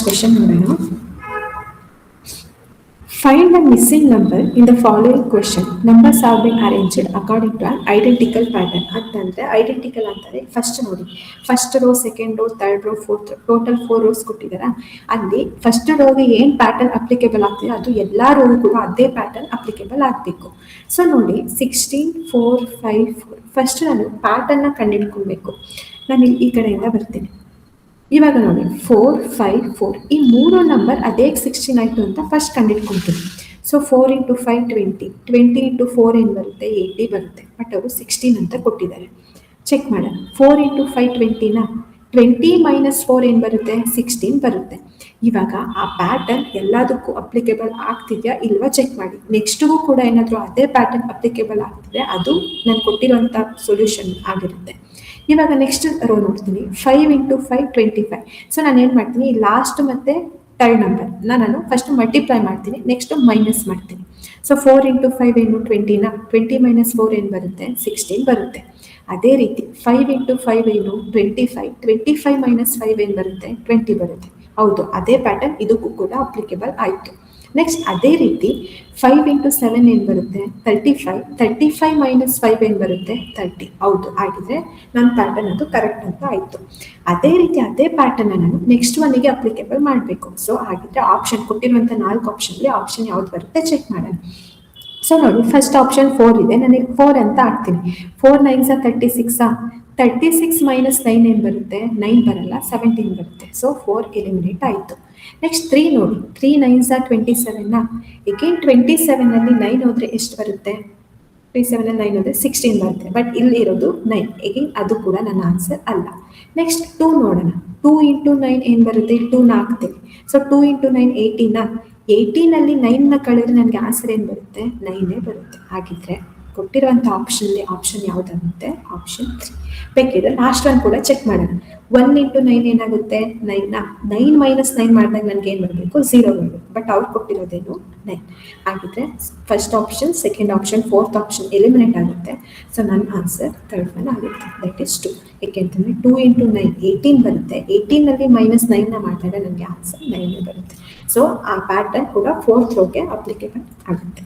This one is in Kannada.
ಕ್ವೆಶ್ಚನ್ ನೋಡೋಣ. Find the missing number in the following question. Numbers have been arranged according to an identical pattern. ಅಂತಂದ್ರೆ ಐಡೆಂಟಿಕಲ್ ಅಂತಾರೆ. ಫಸ್ಟ್ ನೋಡಿ, first row, second row, third row, fourth, total 4 rows ಕೊಟ್ಟಿದಾರ. ಅಲ್ಲಿ ಫಸ್ಟ್ ರೋಗೆ ಏನ್ ಪ್ಯಾಟರ್ನ್ ಅಪ್ಲಿಕೇಬಲ್ ಆಗ್ತಿದೆ ಅದು ಎಲ್ಲಾ ರೋಗೂ ಕೂಡ ಅದೇ ಪ್ಯಾಟರ್ನ್ ಅಪ್ಲಿಕೇಬಲ್ ಆಗಬೇಕು. ಸೊ ನೋಡಿ 16, 4, 5, 4. ಫಸ್ಟ್ ನಾನು ಪ್ಯಾಟರ್ನ್ ನ ಕಂಡುಹಿಡ್ಕೊಳ್ಬೇಕು. ನಾನು ಈ ಕಡೆಯಿಂದ ಬರ್ತೀನಿ. ಇವಾಗ ನೋಡಿ 4, 5, 4 ಈ ಮೂರು ನಂಬರ್ ಅದೇ 16 ಆಯಿತು ಅಂತ ಫಸ್ಟ್ ಕಂಡಿಡ್ಕೊಳ್ತೀವಿ. ಸೊ 4 × 5 20, 20 × 4 ಏನು ಬರುತ್ತೆ 80 ಬರುತ್ತೆ. ಬಟ್ ಅವರು 16 ಅಂತ ಕೊಟ್ಟಿದ್ದಾರೆ. ಚೆಕ್ ಮಾಡೋಣ. 4 × 5 20ನ 20 - 4 ಏನು ಬರುತ್ತೆ 16 ಬರುತ್ತೆ. ಇವಾಗ ಆ ಪ್ಯಾಟರ್ನ್ ಎಲ್ಲದಕ್ಕೂ ಅಪ್ಲಿಕೇಬಲ್ ಆಗ್ತಿದೆಯಾ ಇಲ್ವಾ ಚೆಕ್ ಮಾಡಿ. ನೆಕ್ಸ್ಟ್ಗೂ ಕೂಡ ಏನಾದರೂ ಅದೇ ಪ್ಯಾಟರ್ನ್ ಅಪ್ಲಿಕೇಬಲ್ ಆಗ್ತಿದೆ ಅದು ನಾನು ಕೊಟ್ಟಿರುವಂಥ ಸೊಲ್ಯೂಷನ್ ಆಗಿರುತ್ತೆ. ಇವಾಗ ನೆಕ್ಸ್ಟ್ ರೋ ನೋಡ್ತೀನಿ. 5 × 5 25. ಸೊ ನಾನು ಏನು ಮಾಡ್ತೀನಿ, ಲಾಸ್ಟ್ ಮತ್ತು ಥರ್ಡ್ ನಂಬರ್ ನಾನು ಫಸ್ಟ್ ಮಲ್ಟಿಪ್ಲೈ ಮಾಡ್ತೀನಿ, ನೆಕ್ಸ್ಟ್ ಮೈನಸ್ ಮಾಡ್ತೀನಿ. ಸೊ 4 × 5 ಏನು 20ನ 20 - 4 ಏನು ಬರುತ್ತೆ 16 ಬರುತ್ತೆ. ಅದೇ ರೀತಿ 5 × 5 ಏನು 25, 25 - 5 ಏನು ಬರುತ್ತೆ 20 ಬರುತ್ತೆ. ಹೌದು, ಅದೇ ಪ್ಯಾಟರ್ನ್ ಇದಕ್ಕೂ ಕೂಡ ಅಪ್ಲಿಕೇಬಲ್ ಆಯಿತು. ನೆಕ್ಸ್ಟ್ ಅದೇ ರೀತಿ 5 × 7 ಏನು ಬರುತ್ತೆ 35, 35 - 5 ಏನು ಬರುತ್ತೆ 30. ಹೌದು, ಆಗಿದ್ರೆ ನನ್ನ ಪ್ಯಾಟರ್ನ್ ಅದು ಕರೆಕ್ಟ್ ಅಂತ ಆಯಿತು. ಅದೇ ರೀತಿ ಅದೇ ಪ್ಯಾಟರ್ನ್ ನಾನು ನೆಕ್ಸ್ಟ್ ಒನ್ನಿಗೆ ಅಪ್ಲಿಕೇಬಲ್ ಮಾಡಬೇಕು. ಸೊ ಹಾಗಿದ್ರೆ ಆಪ್ಷನ್ ಕೊಟ್ಟಿರುವಂಥ 4 ಆಪ್ಷನ್ಲಿ ಆಪ್ಷನ್ ಯಾವ್ದು ಬರುತ್ತೆ ಚೆಕ್ ಮಾಡೋಣ. ಸೊ ನೋಡಿ, ಫಸ್ಟ್ ಆಪ್ಷನ್ 4 ಇದೆ, ನನಗೆ 4 ಅಂತ ಹಾಕ್ತೀನಿ. 4 × 9 = 36. 36 - 9 ಏನು ಬರುತ್ತೆ 9 ಬರಲ್ಲ, 17 ಬರುತ್ತೆ. ಸೊ 4 ಎಲಿಮಿನೇಟ್ ಆಯಿತು. ನೆಕ್ಸ್ಟ್ 3 ನೋಡಿ, 3 × 9 = 27. ಏಗೇನ್ 27ನಲ್ಲಿ 9 ಹೋದರೆ ಎಷ್ಟು ಬರುತ್ತೆ 27ನಲ್ಲಿ 9 ಹೋದರೆ 16 ಬರುತ್ತೆ. ಬಟ್ ಇಲ್ಲಿ ಇರೋದು 9. ಏಗೇನ್ ಅದು ಕೂಡ ನನ್ನ ಆನ್ಸರ್ ಅಲ್ಲ. ನೆಕ್ಸ್ಟ್ 2 ನೋಡೋಣ. 2 × 9 ಏನು ಬರುತ್ತೆ 2ನ ಹಾಕ್ತೇವೆ. ಸೊ 2 × 9 18. 18ನಲ್ಲಿ 9ನ ಕಳೆದ್ರೆ ನನಗೆ ಆನ್ಸರ್ ಏನು ಬರುತ್ತೆ 9 ಬರುತ್ತೆ. ಹಾಗಿದ್ರೆ ಕೊಟ್ಟಿರುವಂಥ ಆಪ್ಷನ್ಲಿ ಆಪ್ಷನ್ ಯಾವುದಾಗುತ್ತೆ ಆಪ್ಷನ್ 3. ಬೇಕಿದ್ರೆ ಲಾಸ್ಟ್ ಒನ್ ಕೂಡ ಚೆಕ್ ಮಾಡೋಣ. 1 × 9 ಏನಾಗುತ್ತೆ 9. 9 - 9 ಮಾಡಿದಾಗ ನನಗೆ ಏನು ಬರಬೇಕು 0 ಬರಬೇಕು. ಬಟ್ ಅವ್ರು ಕೊಟ್ಟಿರೋದೇನು 9. ಹಾಗಿದ್ರೆ first option, second option, fourth option eliminate ಆಗುತ್ತೆ. ಸೊ ನನ್ನ ಆನ್ಸರ್ ಥರ್ಡ್ ಒನ್ ಆಗುತ್ತೆ, ದಟ್ ಈಸ್ 2. ಏಕೆಂತಂದರೆ 2 × 9 18 ಬರುತ್ತೆ. 18ನಲ್ಲಿ -9ನ ಮಾಡಿದಾಗ ನನಗೆ ಆನ್ಸರ್ 9 ಬರುತ್ತೆ. ಸೊ ಆ ಪ್ಯಾಟರ್ನ್ ಕೂಡ ಫೋರ್ತ್ ರೋಗೆ ಅಪ್ಲಿಕೇಬಲ್ ಆಗುತ್ತೆ.